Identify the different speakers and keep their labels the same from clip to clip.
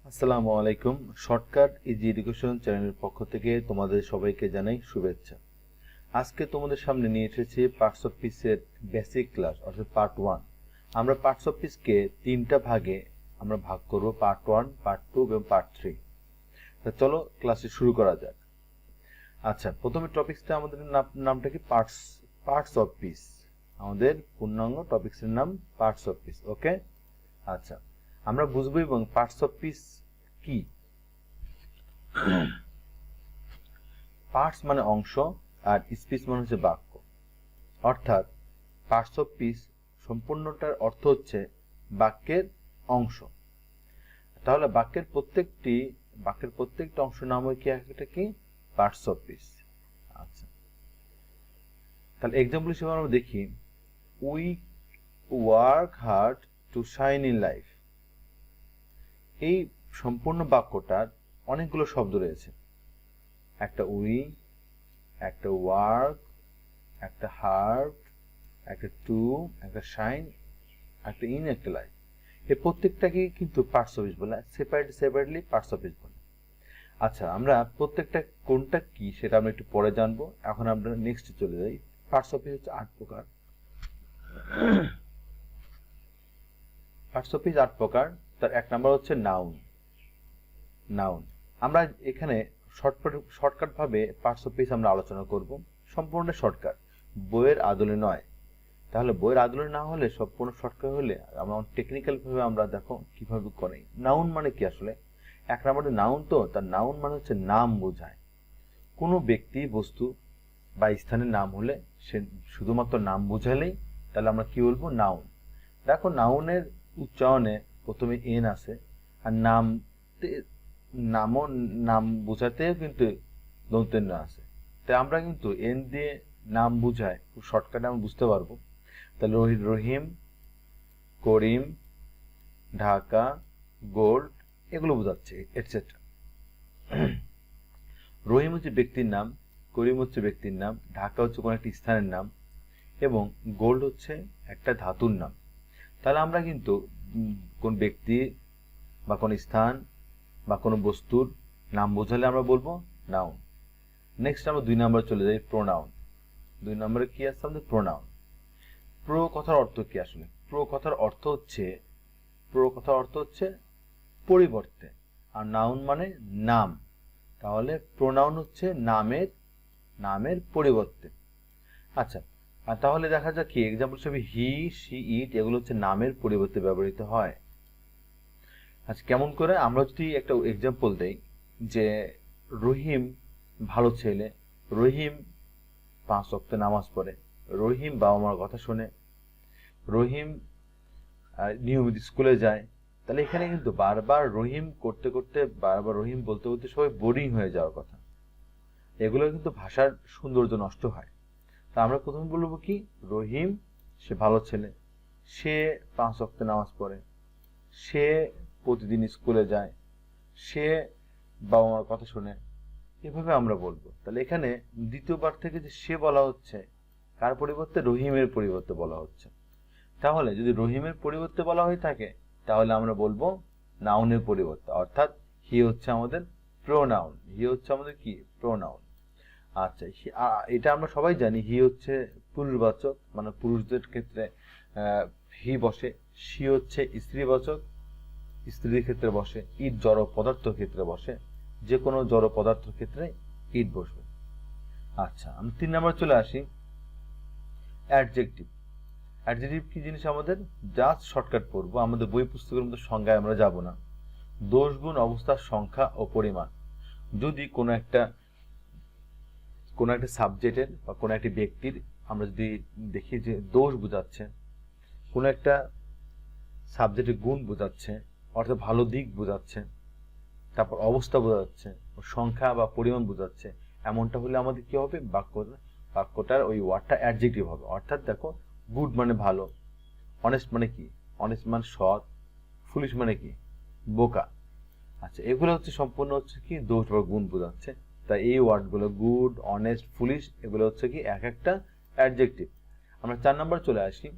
Speaker 1: আসসালামু আলাইকুম। Shortcut easy education চ্যানেলের পক্ষ থেকে তোমাদের সবাইকে জানাই শুভেচ্ছা। আজকে তোমাদের সামনে নিয়ে এসেছি পার্টস অফ স্পিচের বেসিক ক্লাস অর্থাৎ পার্ট 1। আমরা পার্টস অফ স্পিচকে তিনটা ভাগে আমরা ভাগ করব, পার্ট 1, পার্ট 2 এবং পার্ট 3। তো চলো ক্লাসে শুরু করা যাক। আচ্ছা, প্রথমে টপিকসটা আমাদের নামটা কি পার্টস অফ স্পিচ। আমাদের পূর্ণাঙ্গ টপিকসের নাম পার্টস অফ স্পিচ। ওকে, আচ্ছা আমরা বুঝবো এবং পার্টস অফ স্পিচ কি। পার্টস মানে অংশ আর স্পিচ মানে হচ্ছে বাক্য, অর্থাৎ পার্টস অফ স্পিচ সম্পূর্ণটার অর্থ হচ্ছে বাক্যের অংশ। তাহলে বাক্যের প্রত্যেকটা অংশ নাম হয় কি, একটা কি পার্টস অফ স্পিচ। আচ্ছা, তাহলে এক্সাম্পল হিসেবে আমরা দেখি, we work hard to shine in life. এই সম্পূর্ণ বাক্যটার অনেকগুলো শব্দ রয়েছে, একটা উই, একটা ওয়ার্ক, একটা হার্ড, একটা টু, একটা শাইন, একটা ইন, একটা লাইফ। এই প্রত্যেকটাকে কিন্তু পার্টস অফ স্পিচ বলে, সেপারেটলি পার্টস অফ স্পিচ বলে। আচ্ছা, আমরা প্রত্যেকটা কোনটা কি সেটা আমরা একটু পরে জানবো। এখন আমরা নেক্সট চলে যাই। পার্টস অফ স্পিচ হচ্ছে 8 প্রকার। পার্টস অফ স্পিচ 8 প্রকার। তার 1 নাম্বার হচ্ছে নাউন। আমরা এখানে শর্টকাট ভাবে পার্টস অফ স্পিচ আমরা আলোচনা করব, সম্পূর্ণ শর্টকাট, বইয়ের আদলে নয়। তাহলে বইয়ের আদলে না হলে, সম্পূর্ণ শর্টকাট হলে আমরা টেকনিক্যাল ভাবে আমরা দেখো কিভাবে করে। নাউন মানে কি আসলে? 1 নম্বরে নাউন, তো তার নাউন মানে হচ্ছে নাম বোঝায়। কোনো ব্যক্তি, বস্তু বা স্থানের নাম হলে, সে শুধুমাত্র নাম বোঝালেই তাহলে আমরা কি বলবো, নাউন। দেখো, নাউনের উচ্চারণে প্রথমে এন আছে, আর নাম বোঝাতেও কিন্তু দন্তেন্য আছে। তাই আমরা কিন্তু এন দিয়ে নাম বুঝায় খুব শর্টকাটে আমরা বুঝতে পারবো। তাহলে রহিম, করিম, ঢাকা, গোল্ড, এগুলো বোঝাচ্ছে এটসেট্রা। রহিম হচ্ছে ব্যক্তির নাম, করিম হচ্ছে ব্যক্তির নাম, ঢাকা হচ্ছে কোনো একটা স্থানের নাম, এবং গোল্ড হচ্ছে একটা ধাতুর নাম। তাহলে আমরা কিন্তু কোন ব্যক্তি বা কোন স্থান বা কোনো বস্তুর নাম বোঝালে আমরা বলবো নাউন। নেক্সট আমরা 2 নম্বরে চলে যাই, প্রোনাউন। 2 নম্বরে কি আছে আমাদের? প্রোনাউন। প্রো কথার অর্থ কি আসলে? প্রো কথার অর্থ হচ্ছে পরিবর্তে, আর নাউন মানে নাম। তাহলে প্রোনাউন হচ্ছে নামের পরিবর্তে। আচ্ছা, আর তাহলে দেখা যাক কি এক্সাম্পল হিসেবে হি, শি, ইট, এগুলো হচ্ছে নামের পরিবর্তে ব্যবহৃত হয়। আচ্ছা, কেমন করে? আমরা যদি একটা এক্সাম্পল দেই যে রহিম ভালো ছেলে, রহিম 5 ওয়াক্ত নামাজ পড়ে, রহিম বাবা মার কথা শোনে, রহিম নিয়মিত স্কুলে যায়। তাহলে এখানে কিন্তু বারবার রহিম করতে করতে, বারবার রহিম বলতে বলতে সবাই বোরিং হয়ে যাওয়ার কথা। এগুলো কিন্তু ভাষার সৌন্দর্য নষ্ট হয়। তা আমরা প্রথমে বলবো কি, রহিম সে ভালো ছেলে, সে 5 ওয়াক্ত নামাজ পড়ে, সে প্রতিদিন স্কুলে যায়, সে বাবা মার কথা শুনে। এভাবে আমরা বলবো। তাহলে এখানে দ্বিতীয়বার থেকে যে সে বলা হচ্ছে, কার পরিবর্তে? রহিমের পরিবর্তে বলা হচ্ছে। তাহলে যদি রহিমের পরিবর্তে বলা হয়ে থাকে, তাহলে আমরা বলবো নাউনের পরিবর্তে, অর্থাৎ হি হচ্ছে আমাদের প্রোনাউন। হি হচ্ছে আমাদের কি? প্রোনাউন। আচ্ছা, এটা আমরা সবাই জানি, হি হচ্ছে পুরুষবাচক, মানে পুরুষদের ক্ষেত্রে হি বসে। সি হচ্ছে স্ত্রীবাচক, স্ত্রীর ক্ষেত্রে বসে। ইট জড় পদার্থ ক্ষেত্রে বসে, যে কোনো জড় পদার্থের ক্ষেত্রে ইট বসবে। আচ্ছা, আমি 3 নম্বর চলে আসি, অ্যাডজেক্টিভ। অ্যাডজেক্টিভ কি জিনিস আমাদের? জাস্ট শর্টকাট পড়বো, আমাদের বই পুস্তকের মধ্যে সংজ্ঞায় আমরা যাব না। দোষ, গুণ, অবস্থার সংখ্যা ও পরিমাণ। যদি কোনো একটা সাবজেক্টের বা কোনো একটা ব্যক্তির আমরা যদি দেখি যে দোষ বোঝাচ্ছে, কোনো একটা সাবজেক্টের গুণ বোঝাচ্ছে, অর্থাৎ ভালো দিক বোঝাচ্ছে, তারপর অবস্থা বোঝাচ্ছে, সংখ্যা বা পরিমাণ বোঝাচ্ছে, এমনটা হলে আমাদের কি হবে? বাক্যটার ওই ওয়ার্ডটা অ্যাডজেক্টিভ হবে। অর্থাৎ দেখো, গুড মানে ভালো, অনেস্ট মানে কি? অনেস্ট মানে সৎ, ফুলিশ মানে কি? বোকা। আচ্ছা, এগুলো হচ্ছে সম্পূর্ণ হচ্ছে কি দোষ বা গুণ বোঝাচ্ছে। তাই এই ওয়ার্ডগুলো গুড, অনেস্ট, ফুলিশ, এগুলো হচ্ছে কি এক একটা অ্যাডজেক্টিভ। আমরা 4 নম্বর চলে আসি।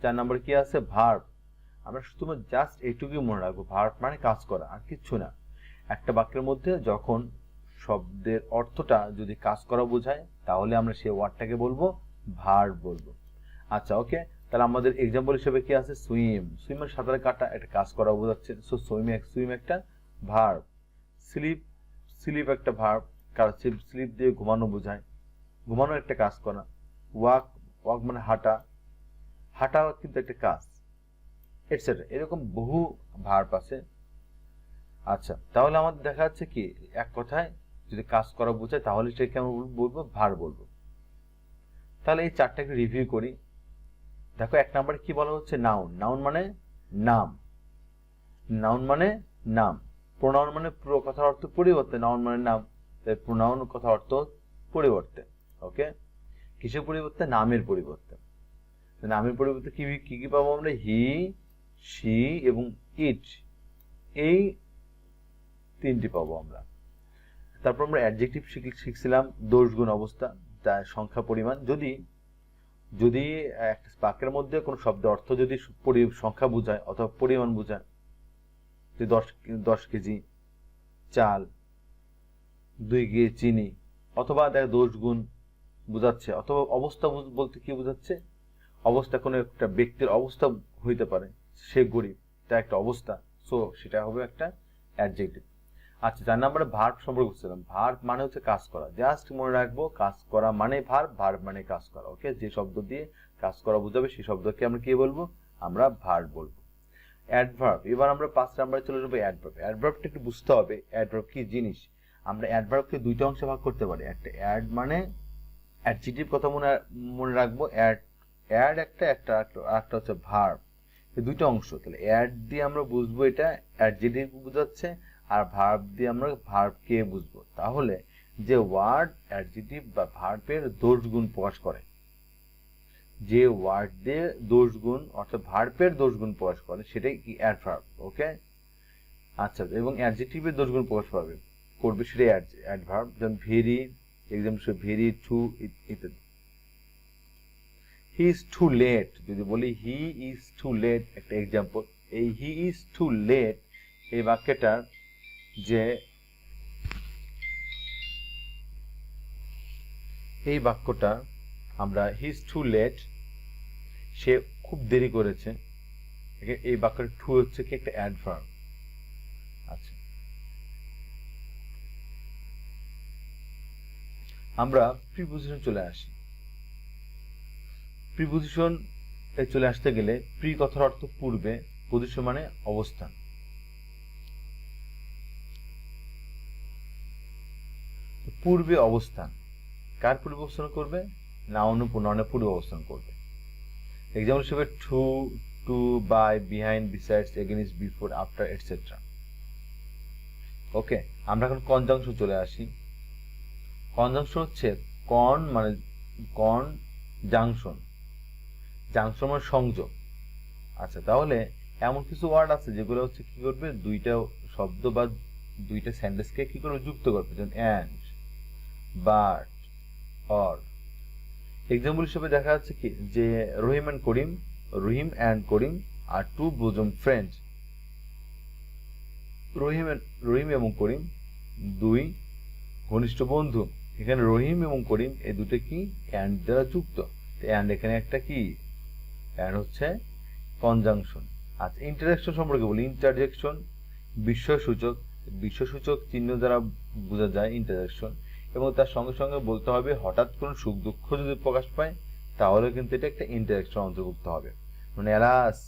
Speaker 1: 4 নম্বর কি আছে? ভার্ব। আমরা শুধুমাত্র জাস্ট এইটুকুই মনে রাখবো, ভার্ব মানে কাজ করা, আর কিচ্ছু না। একটা বাক্যের মধ্যে যখন শব্দের অর্থটা যদি কাজ করা বোঝায় তাহলে আমরা সেই ওয়ার্ডটাকে বলবো ভার্ব বলবো। আচ্ছা ওকে, তাহলে আমাদের এক্সাম্পল হিসেবে কি আছে? সুইম, সুইমের সাঁতার কাটা একটা কাজ করা বোঝাচ্ছে, সো সুইম একটা ভার্ব। স্লিপ, স্লিপ একটা ভার্ব, কারণ স্লিপ দিয়ে ঘুমানো বোঝায়, ঘুমানো একটা কাজ করা। ওয়াক, ওয়াক মানে হাঁটা, হাঁটা কিন্তু একটা কাজ, এটসেট্রা, এরকম বহু ভার্ব আছে। আচ্ছা, তাহলে আমাদের দেখা যাচ্ছে কি এক কথায় যদি কাজ করা বোঝায় তাহলে সেটাকে আমরা বলবো ভার্ব বলবো। তাহলে এই চারটাকে রিভিউ করি। দেখো, এক নম্বরে কি বলা হচ্ছে? নাউন। নাউন মানে নাম, নাউন মানে নাম। প্রোনাউন মানে পুরো কথার অর্থ পরিবর্তে, নাউন মানে নাম, তাই প্রোনাউন কথার অর্থ পরিবর্তে। ওকে, কিসের পরিবর্তে? নামের পরিবর্তে। নামের পরিবর্তে কি কি কি পাবো আমরা? হি, শি এবং ইট, এই তিনটি পাবো আমরা। তারপর আমরা অ্যাডজেক্টিভ শিখছিলাম, দোষ গুণ অবস্থা, তার সংখ্যা পরিমাণ। যদি যদি একটা বাক্যের মধ্যে কোনো শব্দের অর্থ যদি সংখ্যা বোঝায় অথবা পরিমাণ বোঝায়, যে 10 কেজি চাল, 2 কেজি চিনি, অথবা দেখ দোষ গুণ বোঝাচ্ছে, অথবা অবস্থা বলতে কি বোঝাচ্ছে? অবস্থা, কোনো একটা ব্যক্তির অবস্থা হইতে পারে, সে গরিব, তা একটা অবস্থা, সো সেটা হবে একটা অ্যাডজেক্টিভ। আচ্ছা, 4 নম্বরে ভার্ব সম্পর্কে বুঝছিলাম। ভার্ব মানে হচ্ছে কাজ করা, জাস্ট মনে রাখবো কাজ করা মানে ভার্ব, ভার্ব মানে কাজ করা। ওকে, যে শব্দ দিয়ে কাজ করা বোঝাবে সেই শব্দকে আমরা কি বলবো? আমরা ভার্ব বলবো। অ্যাডভার্ব, এবার আমরা 5 নম্বরে চলে যাবো অ্যাডভার্ব। অ্যাডভার্বটা একটু বুঝতে হবে, অ্যাডভার্ব কি জিনিস। আমরা অ্যাডভার্বকে দুইটা অংশে ভাগ করতে পারি। একটা অ্যাড মানে অ্যাডজেক্টিভ, কথা মনে রাখবো, অ্যাড একটা হচ্ছে ভার্ব, এই দুইটা অংশ। তাহলে অ্যাড দিয়ে আমরা বুঝবো এটা অ্যাডজেক্টিভ বোঝাচ্ছে, আর ভার্ব দিয়ে আমরা ভার্বকে বুঝবো। তাহলে যে ওয়ার্ড অ্যাডজেক্টিভ বা ভার্বের দোষ গুণ প্রকাশ করে, যে ওয়ার্ড দিয়ে দোষ গুণ অর্থাৎ ভার্বের দোষ গুণ প্রকাশ করে সেটাই কি? অ্যাডভার্ব। ওকে, আচ্ছা, এবং অ্যাডজেক্টিভের দোষ গুণ প্রকাশ করবে সেটাই অ্যাডভার্ব। যেমন ভেরি, এক্সাম্পল ভেরি, টু ইত্যাদি। হি ইজ টু লেট, যদি বলি হি ইজ টু লেট, একটা এক্সাম্পল। এই হি ইজ টু লেট এই বাক্যটার যে এই বাক্যটা আমরা হি ইজ টু লেট, সে খুব দেরি করেছে, এই বাক্যের টু হচ্ছে কি? একটা অ্যাডভার্ব। আচ্ছা, আমরা প্রিপোজিশন চলে আসি। প্রিপোজিশন চলে আসতে গেলে প্রি কথার অর্থ পূর্বে, পজিশন মানে অবস্থান। পূর্বে অবস্থান, কার পূর্বে অবস্থান করবে? নাউন ও প্রোনাউনের পূর্বে অবস্থান করবে। এক্সাম্পল হিসেবে to, to, by, behind, besides, against, before, after, etcetera. Okay, আমরা এখন কনজাংশন চলে আসি। কনজাংশন হচ্ছে মানে জাংশন, জাংশন মানে সংযোগ। আচ্ছা, তাহলে এমন কিছু ওয়ার্ড আছে যেগুলো হচ্ছে কি করবে? দুইটা শব্দ বা দুইটা সেন্টেন্সকে কি করবে? যুক্ত করবে, যেমন অ্যান্ড, বাট, অর। এক্সাম্পল হিসেবে দেখা যাচ্ছে কি যে Rahim and Karim, Rahim and Karim are two bosom friend. Rahim এবং করিম দুই ঘনিষ্ঠ বন্ধু। এখানে রহিম এবং করিম এই দুটো কি? অ্যান্ড দ্বারা যুক্ত। অ্যান্ড এখানে একটা কি? অ্যান্ড হচ্ছে কনজাংশন। আচ্ছা, ইন্টারজেকশন সম্পর্কে বলি। ইন্টারজেকশন বিস্ময়সূচক চিহ্ন দ্বারা বোঝা যায় ইন্টারজেকশন, এবং তার সঙ্গে সঙ্গে বলতে হবে হঠাৎ কোনো সুখ দুঃখ যদি প্রকাশ পায় তাহলে কিন্তু এটা একটা ইন্টারজেকশন অন্তর্ভুক্ত হবে। মানে alas,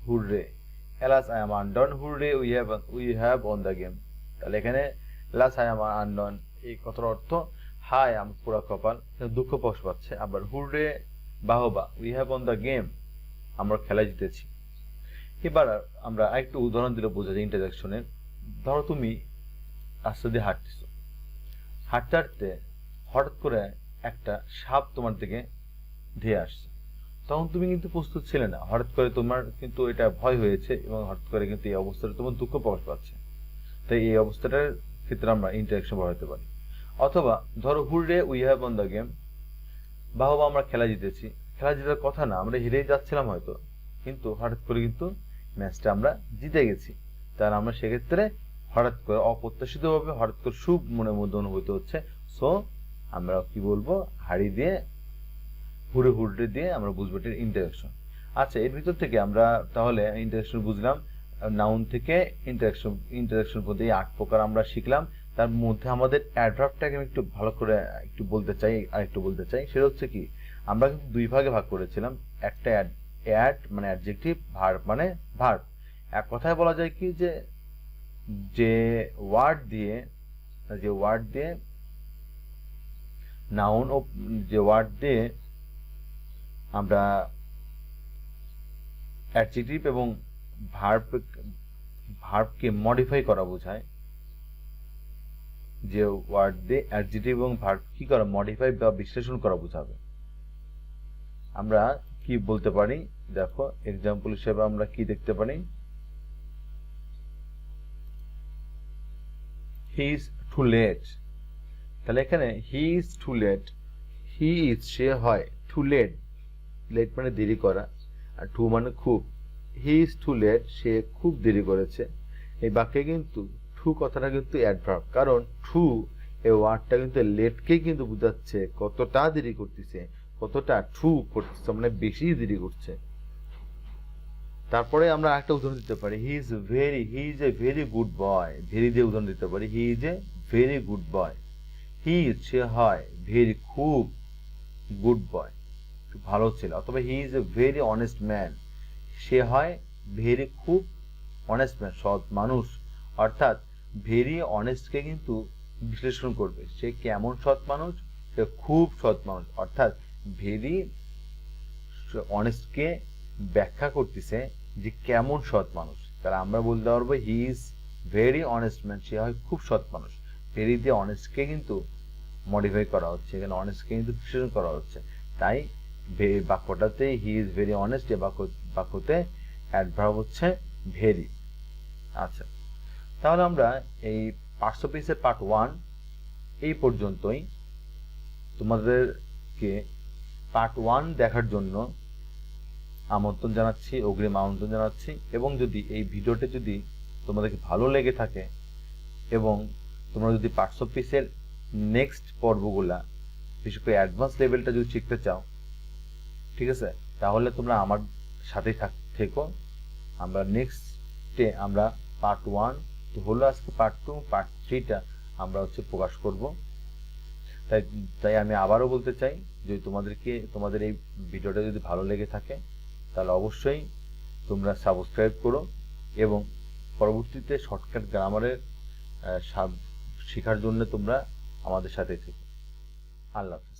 Speaker 1: hurrah, alas I am undone, hurrah we have won the game. তাহলে এখানে এলাস আই এম আনডন এই কথার অর্থ হাই আমার পুরা কপাল, দুঃখ প্রকাশ পাচ্ছে। আবার হুররে বাহবা, we have won the game, আমরা খেলা জিতেছি। এবার আমরা আরেকটু উদাহরণ দিলে বোঝা যায় ইন্টারজেকশনের। ধরো তুমি রাস্তা দিয়ে হাঁটতেছো, হাঁটতে হাঁটতে হঠাৎ করে একটা সাপ তোমার দিকে ধেয়ে আসছে, তখন তুমি কিন্তু প্রস্তুত ছিলে না, হঠাৎ করে তোমার কিন্তু এটা ভয় হয়েছে এবং হঠাৎ করে কিন্তু এই অবস্থাটা তোমার দুঃখ প্রকাশ পাচ্ছে। তাই এই অবস্থাটার ক্ষেত্রে আমরা ইন্টারজেকশন ব্যবহার পারি। অথবা ধরো hurray we have won the game, বাহবা আমরা খেলা জিতেছি। খেলা জেতার কথা না, আমরা হেরেই যাচ্ছিলাম হয়তো, কিন্তু হঠাৎ করে কিন্তু ম্যাচটা আমরা জিতে গেছি। তাহলে আমরা সেক্ষেত্রে হঠাৎ করে অপ্রত্যাশিতভাবে হঠাৎ করে সুখ মনের মধ্যে অনুভূত হচ্ছে, সো আমরা কি বলবো, হাড়ি দিয়ে হুড়ে দিয়ে আমরা বুঝবো এটার ইন্টারেকশন। আচ্ছা, এর ভিতর থেকে আমরা তাহলে ইন্টারেকশন বুঝলাম, নাউন থেকে ইন্টারেকশন পর্যন্ত এই 8 প্রকার আমরা শিখলাম। তার মধ্যে আমাদের অ্যাডভার্বটাকে আমি একটু ভালো করে বলতে চাই, সেটা হচ্ছে কি, আমরা কিন্তু দুই ভাগে ভাগ করেছিলাম। একটা অ্যাড মানে অ্যাডজেক্টিভ, ভার্ব মানে ভার্ব। এক কথায় বলা যায় কি, যে ওয়ার্ড দিয়ে নাউন ও যে ওয়ার্ড দিয়ে আমরা অ্যাডজেক্টিভ এবং ভার্বকে মডিফাই করা বোঝায়। যে ওয়ার্ড দিয়ে অ্যাডজেক্টিভ এবং ভার্ব কি করা, মডিফাই বা বিশ্লেষণ করা বোঝাবে। আমরা কি বলতে পারি, দেখো এক্সাম্পল হিসেবে আমরা কি দেখতে পারি, হি ইজ টু লেট। তাহলে এখানে he is too late, he is সে হয়, টু লেট মানে দেরি করা, আর টু মানে খুব। হি ইজ টু লেট সে খুব দেরি করেছে। এই বাক্যে কিন্তু টু কথাটা কিন্তু অ্যাডভার্ব, কারণ টু এই ওয়ার্ডটা কিন্তু লেটকেই কিন্তু বোঝাচ্ছে কতটা দেরি করতেছে, কতটা টু করতেছে, মানে বেশি দেরি করছে। তারপরে আমরা একটা উদাহরণ দিতে পারি, he is a very good boy. Very দিয়ে উদাহরণ দিতে পারি, he is a very good boy. He is সে হয়, ভেরি খুব, গুড বয় ভালো ছেলে। অথবা he is a very honest man, সে হয় ভেরি খুব অনেস্ট ম্যান, সৎ মানুষ। অর্থাৎ ভেরি অনেস্টকে কিন্তু বিশ্লেষণ করবে, সে কেমন সৎ মানুষ, সে খুব সৎ মানুষ। অর্থাৎ ভেরি অনেস্টকে ব্যাখ্যা করতেছে যে কেমন সৎ মানুষ। তাহলে আমরা বলতে পারবো he is very honest man, সে হয় খুব সৎ মানুষ। ভেরি দিয়ে অনেস্টকে কিন্তু মডিফাই করা হচ্ছে, এখানে অনেস্টকে কিন্তু বিশ্লেষণ করা হচ্ছে। তাই বাক্যটাতে হি ইজ ভেরি অনেস্ট, এ বাক্যতে অ্যাডভার্ব হচ্ছে ভেরি। আচ্ছা, তাহলে আমরা এই পার্টস অফ স্পিচের পার্ট 1 এই পর্যন্তই। তোমাদেরকে পার্ট 1 দেখার জন্য আমন্ত্রণ জানাচ্ছি, অগ্রিম আমন্ত্রণ জানাচ্ছি। এবং যদি এই ভিডিওটি যদি তোমাদেরকে ভালো লেগে থাকে এবং তোমরা যদি পার্টস অফ স্পিচের নেক্সট পর্বগুলা, বিশেষ করে অ্যাডভান্স লেভেলটা যদি শিখতে চাও, ঠিক আছে, তাহলে তোমরা আমার সাথেই থেকো। আমরা নেক্সটে আমরা পার্ট 1 তো হলো, আজকে পার্ট 2, পার্ট 3টা আমরা প্রকাশ করব। তাই আমি আবারও বলতে চাই, যদি তোমাদের এই ভিডিওটা যদি ভালো লেগে থাকে তাহলে অবশ্যই তোমরা সাবস্ক্রাইব করো এবং পরবর্তীতে শর্টকাট গ্রামারের শেখার জন্য তোমরা আমাদের সাথে থেকো। আল্লাহ হাফেজ।